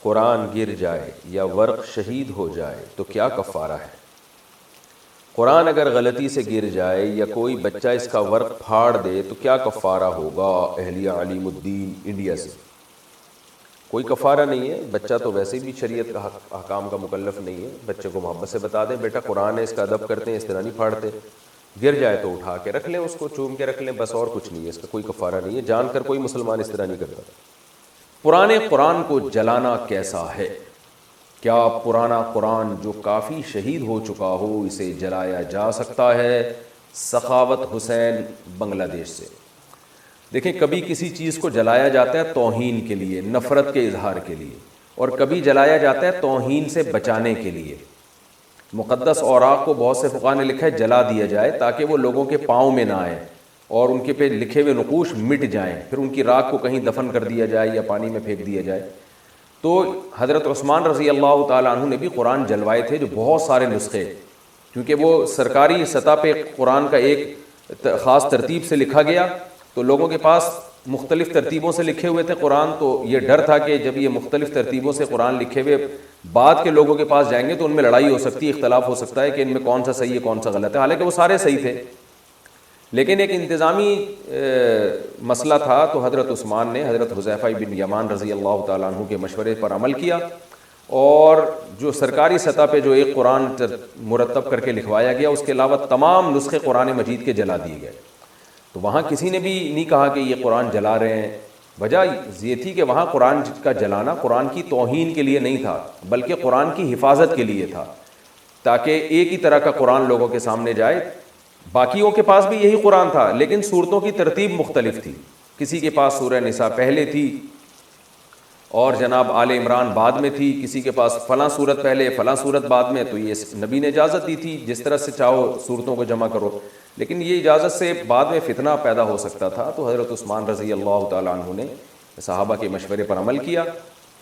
قرآن گر جائے یا ورق شہید ہو جائے تو کیا کفارہ ہے؟ قرآن اگر غلطی سے گر جائے یا کوئی بچہ اس کا ورق پھاڑ دے تو کیا کفارہ ہوگا؟ اہلیہ علیم الدین انڈیا سے۔ کوئی کفارہ نہیں ہے، بچہ تو ویسے بھی شریعت کا احکام کا مکلف نہیں ہے۔ بچے کو محبت سے بتا دیں بیٹا قرآن ہے، اس کا ادب کرتے ہیں، اس طرح نہیں پھاڑتے۔ گر جائے تو اٹھا کے رکھ لیں، اس کو چوم کے رکھ لیں، بس اور کچھ نہیں ہے، اس کا کوئی کفارہ نہیں ہے۔ جان کر کوئی مسلمان اس طرح نہیں کرتا۔ پرانے قرآن کو جلانا کیسا ہے؟ کیا پرانا قرآن جو کافی شہید ہو چکا ہو اسے جلایا جا سکتا ہے؟ سخاوت حسین بنگلہ دیش سے۔ دیکھیں، کبھی کسی چیز کو جلایا جاتا ہے توہین کے لیے، نفرت کے اظہار کے لیے، اور کبھی جلایا جاتا ہے توہین سے بچانے کے لیے۔ مقدس اوراق کو بہت سے فقہاء نے لکھا ہے جلا دیا جائے تاکہ وہ لوگوں کے پاؤں میں نہ آئے اور ان کے پہ لکھے ہوئے نقوش مٹ جائیں، پھر ان کی راکھ کو کہیں دفن کر دیا جائے یا پانی میں پھینک دیا جائے۔ تو حضرت عثمان رضی اللہ تعالیٰ عنہ نے بھی قرآن جلوائے تھے، جو بہت سارے نسخے، کیونکہ وہ سرکاری سطح پہ قرآن کا ایک خاص ترتیب سے لکھا گیا، تو لوگوں کے پاس مختلف ترتیبوں سے لکھے ہوئے تھے قرآن، تو یہ ڈر تھا کہ جب یہ مختلف ترتیبوں سے قرآن لکھے ہوئے بعد کے لوگوں کے پاس جائیں گے تو ان میں لڑائی ہو سکتی ہے، اختلاف ہو سکتا ہے کہ ان میں کون سا صحیح ہے کون سا غلط ہے، حالانکہ وہ سارے صحیح تھے، لیکن ایک انتظامی مسئلہ تھا۔ تو حضرت عثمان نے حضرت حذیفہ بن یمان رضی اللہ تعالیٰ عنہ کے مشورے پر عمل کیا، اور جو سرکاری سطح پہ جو ایک قرآن مرتب کر کے لکھوایا گیا، اس کے علاوہ تمام نسخے قرآن مجید کے جلا دیے گئے۔ تو وہاں کسی نے بھی نہیں کہا کہ یہ قرآن جلا رہے ہیں، وجہ یہ تھی کہ وہاں قرآن کا جلانا قرآن کی توہین کے لیے نہیں تھا، بلکہ قرآن کی حفاظت کے لیے تھا، تاکہ ایک ہی طرح کا قرآن لوگوں کے سامنے جائے۔ باقیوں کے پاس بھی یہی قرآن تھا، لیکن صورتوں کی ترتیب مختلف تھی، کسی کے پاس سورہ نساء پہلے تھی اور جناب آل عمران بعد میں تھی، کسی کے پاس فلاں صورت پہلے فلاں صورت بعد میں، تو یہ نبی نے اجازت دی تھی جس طرح سے چاہو صورتوں کو جمع کرو، لیکن یہ اجازت سے بعد میں فتنہ پیدا ہو سکتا تھا۔ تو حضرت عثمان رضی اللہ تعالیٰ عنہ نے صحابہ کے مشورے پر عمل کیا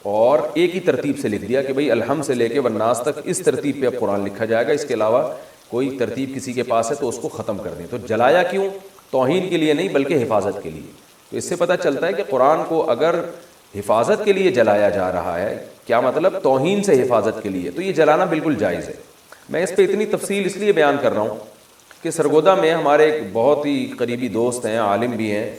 اور ایک ہی ترتیب سے لکھ دیا کہ بھئی الحمد سے لے کے والناس تک اس ترتیب پہ اب قرآن لکھا جائے گا، اس کے علاوہ کوئی ترتیب کسی کے پاس ہے تو اس کو ختم کر دیں۔ تو جلایا کیوں؟ توہین کے لیے نہیں بلکہ حفاظت کے لیے۔ تو اس سے پتہ چلتا ہے کہ قرآن کو اگر حفاظت کے لیے جلایا جا رہا ہے، کیا مطلب توہین سے حفاظت کے لیے، تو یہ جلانا بالکل جائز ہے۔ میں اس پہ اتنی تفصیل اس لیے بیان کر رہا ہوں کہ سرگودا میں ہمارے ایک بہت ہی قریبی دوست ہیں، عالم بھی ہیں،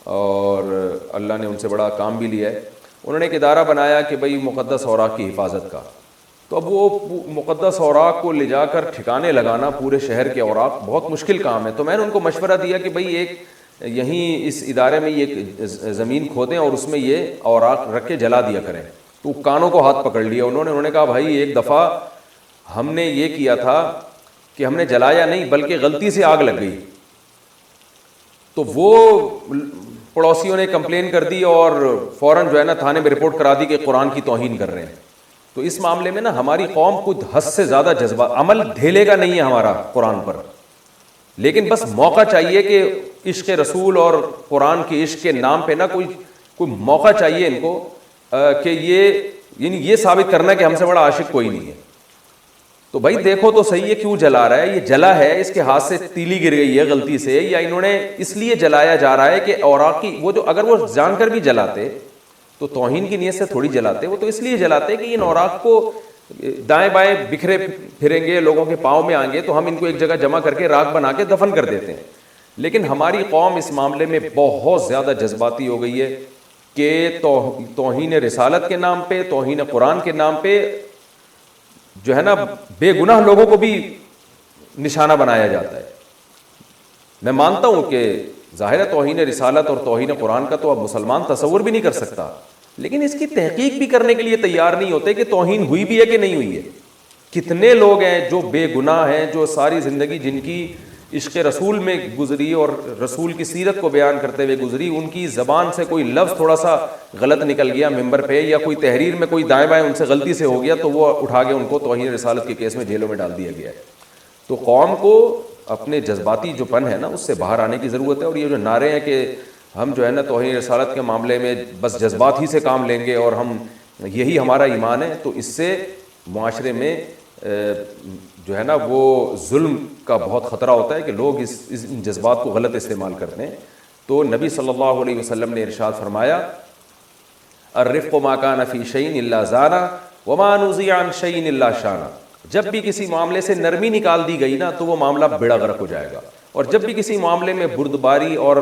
اور اللہ نے ان سے بڑا کام بھی لیا ہے۔ انہوں نے ایک ادارہ بنایا کہ بھئی مقدس اوراق کی حفاظت کا، تو اب وہ مقدس اوراق کو لے جا کر ٹھکانے لگانا پورے شہر کے اوراق بہت مشکل کام ہے۔ تو میں نے ان کو مشورہ دیا کہ بھئی ایک یہیں اس ادارے میں ایک زمین کھودیں اور اس میں یہ اوراق رکھ کے جلا دیا کریں۔ تو کانوں کو ہاتھ پکڑ لیا انہوں نے کہا بھائی ایک دفعہ ہم نے یہ کیا تھا کہ ہم نے جلایا نہیں بلکہ غلطی سے آگ لگ گئی، تو وہ پڑوسیوں نے کمپلین کر دی اور فوراً جو ہے نا تھانے میں رپورٹ کرا دی کہ قرآن کی توہین کر رہے ہیں۔ تو اس معاملے میں نا ہماری قوم کو حد سے زیادہ جذبہ، عمل ڈھیلے گا نہیں ہے ہمارا قرآن پر، لیکن بس موقع چاہیے کہ عشق رسول اور قرآن کے عشق کے نام پہ نا کوئی موقع چاہیے ان کو کہ یہ ثابت کرنا کہ ہم سے بڑا عاشق کوئی نہیں ہے۔ تو بھائی دیکھو تو صحیح ہے کیوں جلا رہا ہے، یہ جلا ہے اس کے ہاتھ سے تیلی گر گئی ہے غلطی سے، یا انہوں نے اس لیے جلایا جا رہا ہے کہ اوراق کی وہ جو اگر وہ جان کر بھی جلاتے تو توہین کی نیت سے تھوڑی جلاتے، وہ تو اس لیے جلاتے کہ ان اوراق کو دائیں بائیں بکھرے پھریں گے، لوگوں کے پاؤں میں آئیں گے تو ہم ان کو ایک جگہ جمع کر کے راکھ بنا کے دفن کر دیتے ہیں۔ لیکن ہماری قوم اس معاملے میں بہت زیادہ جذباتی ہو گئی ہے کہ توہین رسالت کے نام پہ، توہین قرآن کے نام پہ جو ہے نا بے گناہ لوگوں کو بھی نشانہ بنایا جاتا ہے۔ میں مانتا ہوں کہ ظاہر ہے توہین رسالت اور توہین قرآن کا تو اب مسلمان تصور بھی نہیں کر سکتا، لیکن اس کی تحقیق بھی کرنے کے لیے تیار نہیں ہوتے کہ توہین ہوئی بھی ہے کہ نہیں ہوئی ہے۔ کتنے لوگ ہیں جو بے گناہ ہیں، جو ساری زندگی جن کی عشق رسول میں گزری اور رسول کی سیرت کو بیان کرتے ہوئے گزری، ان کی زبان سے کوئی لفظ تھوڑا سا غلط نکل گیا ممبر پہ، یا کوئی تحریر میں کوئی دائیں بائیں ان سے غلطی سے ہو گیا تو وہ اٹھا کے ان کو توہین رسالت کے کیس میں جیلوں میں ڈال دیا گیا ہے۔ تو قوم کو اپنے جذباتی جو پن ہے نا اس سے باہر آنے کی ضرورت ہے، اور یہ جو نعرے ہیں کہ ہم جو ہے نا توہین رسالت کے معاملے میں بس جذبات ہی سے کام لیں گے اور ہم یہی ہمارا ایمان ہے، تو اس سے معاشرے میں جو ہے نا وہ ظلم کا بہت خطرہ ہوتا ہے کہ لوگ ان جذبات کو غلط استعمال کرتے ہیں۔ تو نبی صلی اللہ علیہ وسلم نے ارشاد فرمایا الرفق ما کان فی شیء الا زانا وما نزع عن شیء الا شانا. جب بھی کسی معاملے سے نرمی نکال دی گئی نا تو وہ معاملہ بیڑا غرق ہو جائے گا, اور جب بھی کسی معاملے میں بردباری اور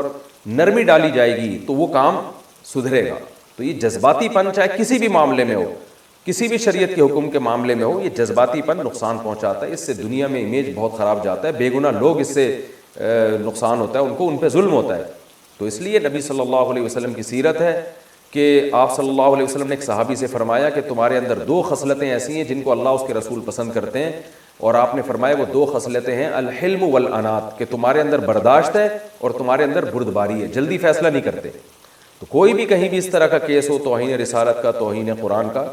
نرمی ڈالی جائے گی تو وہ کام سدھرے گا. تو یہ جذباتی پن چاہے کسی بھی معاملے میں ہو, کسی بھی شریعت کے حکم کے معاملے میں ہو, یہ جذباتی پن نقصان پہنچاتا ہے. اس سے دنیا میں امیج بہت خراب جاتا ہے, بے گناہ لوگ اس سے نقصان ہوتا ہے, ان پہ ظلم ہوتا ہے. تو اس لیے نبی صلی اللہ علیہ وسلم کی سیرت ہے کہ آپ صلی اللہ علیہ وسلم نے ایک صحابی سے فرمایا کہ تمہارے اندر 2 خصلتیں ایسی ہیں جن کو اللہ اس کے رسول پسند کرتے ہیں, اور آپ نے فرمایا وہ 2 خصلتیں ہیں الحلم والانات, کہ تمہارے اندر برداشت ہے اور تمہارے اندر بردباری ہے, جلدی فیصلہ نہیں کرتے. تو کوئی بھی کہیں بھی اس طرح کا کیس ہو, توہین رسالت کا, توہین قرآن کا,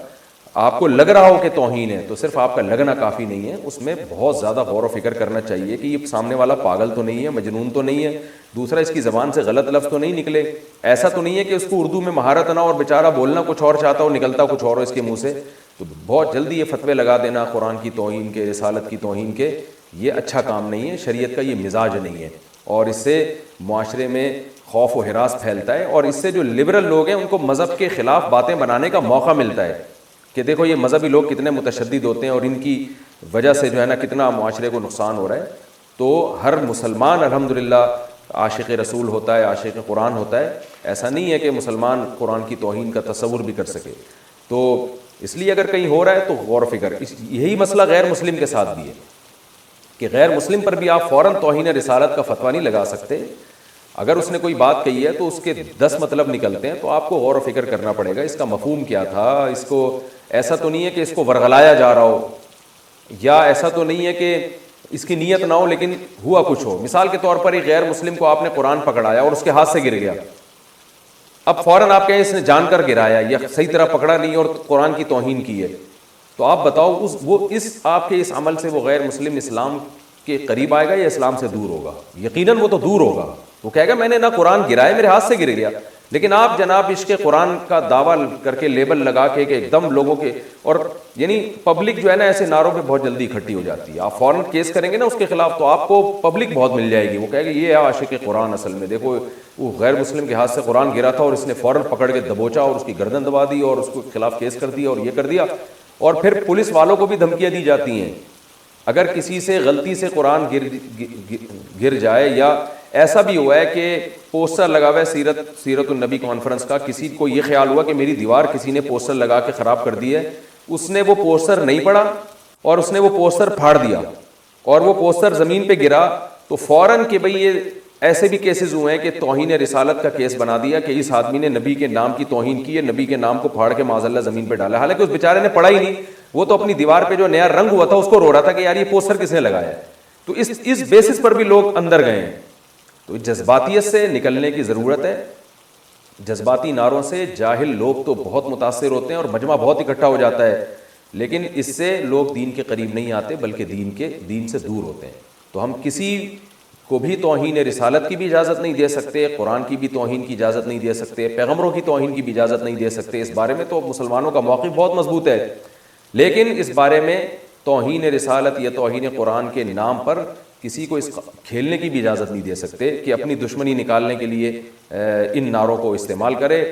آپ کو لگ رہا ہو کہ توہین ہے, تو صرف آپ کا لگنا کافی نہیں ہے, اس میں بہت زیادہ غور و فکر کرنا چاہیے کہ یہ سامنے والا پاگل تو نہیں ہے, مجنون تو نہیں ہے, دوسرا اس کی زبان سے غلط لفظ تو نہیں نکلے, ایسا تو نہیں ہے کہ اس کو اردو میں مہارت نہ ہو اور بیچارہ بولنا کچھ اور چاہتا ہو, نکلتا کچھ اور ہو اس کے منہ سے. تو بہت جلدی یہ فتوے لگا دینا قرآن کی توہین کے, رسالت کی توہین کے, یہ اچھا کام نہیں ہے, شریعت کا یہ مزاج نہیں ہے, اور اس سے معاشرے میں خوف و ہراس پھیلتا ہے, اور اس سے جو لبرل لوگ ہیں ان کو مذہب کے خلاف باتیں بنانے کا موقع ملتا ہے کہ دیکھو یہ مذہبی لوگ کتنے متشدد ہوتے ہیں اور ان کی وجہ سے جو ہے نا کتنا معاشرے کو نقصان ہو رہا ہے. تو ہر مسلمان الحمدللہ عاشق رسول ہوتا ہے, عاشق قرآن ہوتا ہے, ایسا نہیں ہے کہ مسلمان قرآن کی توہین کا تصور بھی کر سکے. تو اس لیے اگر کہیں ہو رہا ہے تو غور و فکر. یہی مسئلہ غیر مسلم کے ساتھ بھی ہے کہ غیر مسلم پر بھی آپ فوراً توہین رسالت کا فتویٰ نہیں لگا سکتے. اگر اس نے کوئی بات کہی ہے تو اس کے 10 مطلب نکلتے ہیں, تو آپ کو غور و فکر کرنا پڑے گا اس کا مفہوم کیا تھا. اس کو ایسا تو نہیں ہے کہ اس کو ورغلایا جا رہا ہو, یا ایسا تو نہیں ہے کہ اس کی نیت نہ ہو لیکن ہوا کچھ ہو. مثال کے طور پر ایک غیر مسلم کو آپ نے قرآن پکڑایا اور اس کے ہاتھ سے گر گیا, اب فوراً آپ کہیں اس نے جان کر گرایا یا صحیح طرح پکڑا نہیں اور قرآن کی توہین کی ہے, تو آپ بتاؤ اس آپ کے اس عمل سے وہ غیر مسلم اسلام کے قریب آئے گا یا اسلام سے دور ہوگا؟ یقیناً وہ تو دور ہوگا. وہ کہے گا میں نے نہ قرآن گرایا, میرے ہاتھ سے گر گیا. لیکن آپ جناب عشق قرآن کا دعویٰ کر کے لیبل لگا کے کہ ایک دم لوگوں کے, اور یعنی پبلک جو ہے نا ایسے نعروں پہ بہت جلدی اکٹھی ہو جاتی ہے. آپ فوراً کیس کریں گے نا اس کے خلاف تو آپ کو پبلک بہت مل جائے گی. وہ کہے گا یہ ہے عاشق قرآن, اصل میں دیکھو وہ غیر مسلم کے ہاتھ سے قرآن گرا تھا اور اس نے فوراً پکڑ کے دبوچا اور اس کی گردن دبا دی اور اس کو خلاف کیس کر دیا اور یہ کر دیا. اور پھر پولیس والوں کو بھی دھمکیاں دی جاتی ہیں اگر کسی سے غلطی سے قرآن گر جائے, یا ایسا بھی ہوا ہے کہ پوسٹر لگا ہوا ہے سیرت النبی کانفرنس کا, کسی کو یہ خیال ہوا کہ میری دیوار کسی نے پوسٹر لگا کے خراب کر دی ہے, اس نے وہ پوسٹر نہیں پڑھا اور اس نے وہ پوسٹر پھاڑ دیا اور وہ پوسٹر زمین پہ گرا, تو فوراً کہ بھئی یہ ایسے بھی کیسز ہوئے ہیں کہ توہین رسالت کا کیس بنا دیا کہ اس آدمی نے نبی کے نام کی توہین کی ہے, نبی کے نام کو پھاڑ کے معاذ اللہ زمین پہ ڈالا, حالانکہ اس بیچارے نے پڑھا ہی نہیں, وہ تو اپنی دیوار پہ جو نیا رنگ ہوا تھا اس کو رو رہا تھا کہ یار یہ پوسٹر کس نے لگایا ہے. تو اس بیسس پر بھی لوگ اندر گئے ہیں. تو جذباتیت سے نکلنے کی ضرورت ہے. جذباتی نعروں سے جاہل لوگ تو بہت متاثر ہوتے ہیں اور مجمع بہت اکٹھا ہو جاتا ہے, لیکن اس سے لوگ دین کے قریب نہیں آتے بلکہ دین سے دور ہوتے ہیں. تو ہم کسی کو بھی توہین رسالت کی بھی اجازت نہیں دے سکتے, قرآن کی بھی توہین کی اجازت نہیں دے سکتے, پیغمبروں کی توہین کی بھی اجازت نہیں دے سکتے. اس بارے میں تو مسلمانوں کا موقف بہت مضبوط ہے, لیکن اس بارے میں توہین رسالت یا توہین قرآن کے نام پر کسی کو اس کھیلنے کی بھی اجازت نہیں دے سکتے کہ اپنی دشمنی نکالنے کے لیے ان نعروں کو استعمال کرے,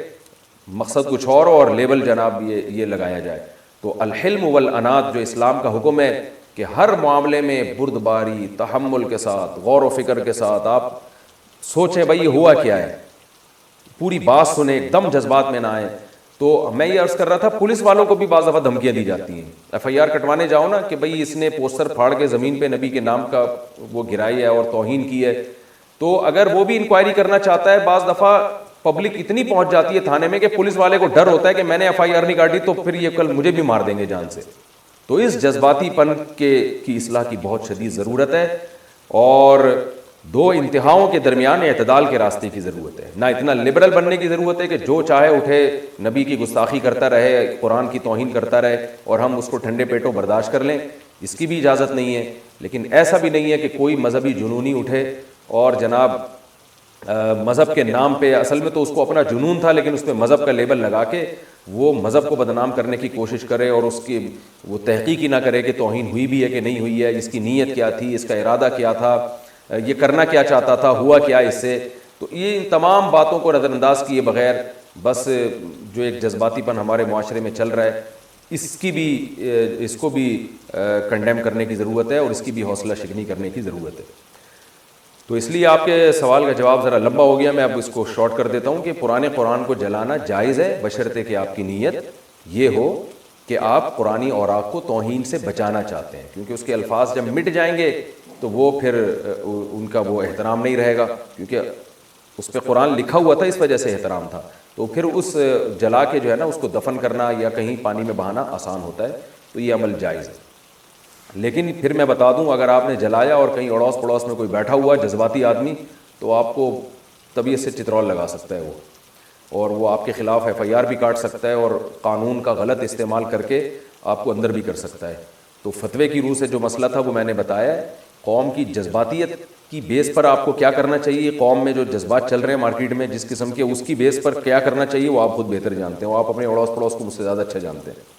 مقصد کچھ اور اور لیبل جناب یہ لگایا جائے. تو الحلم والانات جو اسلام کا حکم ہے کہ ہر معاملے میں بردباری, تحمل کے ساتھ, غور و فکر کے ساتھ آپ سوچیں بھائی یہ ہوا کیا ہے, پوری بات سنیں, ایک دم جذبات میں نہ آئیں. تو میں یہ عرض کر رہا تھا پولیس والوں کو بھی بعض دفعہ دھمکیاں دی جاتی ہیں. FIR کٹوانے جاؤ نا کہ بھئی اس نے پوسٹر پھاڑ کے زمین پہ نبی کے نام کا وہ گرائی ہے اور توہین کی ہے, تو اگر وہ بھی انکوائری کرنا چاہتا ہے بعض دفعہ پبلک اتنی پہنچ جاتی ہے تھانے میں کہ پولیس والے کو ڈر ہوتا ہے کہ میں نے FIR نہیں کاٹی تو پھر یہ کل مجھے بھی مار دیں گے جان سے. تو اس جذباتی پن کی اصلاح کی بہت شدید ضرورت ہے, اور 2 انتہاؤں کے درمیان اعتدال کے راستے کی ضرورت ہے. نہ اتنا لبرل بننے کی ضرورت ہے کہ جو چاہے اٹھے نبی کی گستاخی کرتا رہے, قرآن کی توہین کرتا رہے اور ہم اس کو ٹھنڈے پیٹوں برداشت کر لیں, اس کی بھی اجازت نہیں ہے. لیکن ایسا بھی نہیں ہے کہ کوئی مذہبی جنونی اٹھے اور جناب مذہب کے نام پہ, اصل میں تو اس کو اپنا جنون تھا لیکن اس پہ مذہب کا لیبل لگا کے وہ مذہب کو بدنام کرنے کی کوشش کرے اور اس کی وہ تحقیق ہی نہ کرے کہ توہین ہوئی بھی ہے کہ نہیں ہوئی ہے, اس کی نیت کیا تھی, اس کا ارادہ کیا تھا, یہ کرنا کیا چاہتا تھا, ہوا کیا اس سے. تو یہ ان تمام باتوں کو نظر انداز کیے بغیر بس جو ایک جذباتی پن ہمارے معاشرے میں چل رہا ہے اس کو بھی کنڈیم کرنے کی ضرورت ہے اور اس کی بھی حوصلہ شکنی کرنے کی ضرورت ہے. تو اس لیے آپ کے سوال کا جواب ذرا لمبا ہو گیا, میں اب اس کو شارٹ کر دیتا ہوں کہ پرانے قرآن کو جلانا جائز ہے بشرطے کہ آپ کی نیت یہ ہو کہ آپ قرآنی اوراق کو توہین سے بچانا چاہتے ہیں, کیونکہ اس کے الفاظ جب مٹ جائیں گے تو وہ پھر ان کا وہ احترام نہیں رہے گا, کیونکہ اس پہ قرآن لکھا ہوا تھا اس وجہ سے احترام تھا, تو پھر اس جلا کے جو ہے نا اس کو دفن کرنا یا کہیں پانی میں بہانا آسان ہوتا ہے, تو یہ عمل جائز ہے. لیکن پھر میں بتا دوں اگر آپ نے جلایا اور کہیں اڑوس پڑوس میں کوئی بیٹھا ہوا جذباتی آدمی, تو آپ کو طبیعت سے چترول لگا سکتا ہے وہ, اور وہ آپ کے خلاف ایف آئی آر بھی کاٹ سکتا ہے اور قانون کا غلط استعمال کر کے آپ کو اندر بھی کر سکتا ہے. تو فتوے کی روح سے جو مسئلہ تھا وہ میں نے بتایا ہے. قوم کی جذباتیت کی بیس پر آپ کو کیا کرنا چاہیے, قوم میں جو جذبات چل رہے ہیں مارکیٹ میں جس قسم کے, اس کی بیس پر کیا کرنا چاہیے وہ آپ خود بہتر جانتے ہیں, وہ آپ اپنے اڑوس پڑوس کو مجھ سے زیادہ اچھا جانتے ہیں.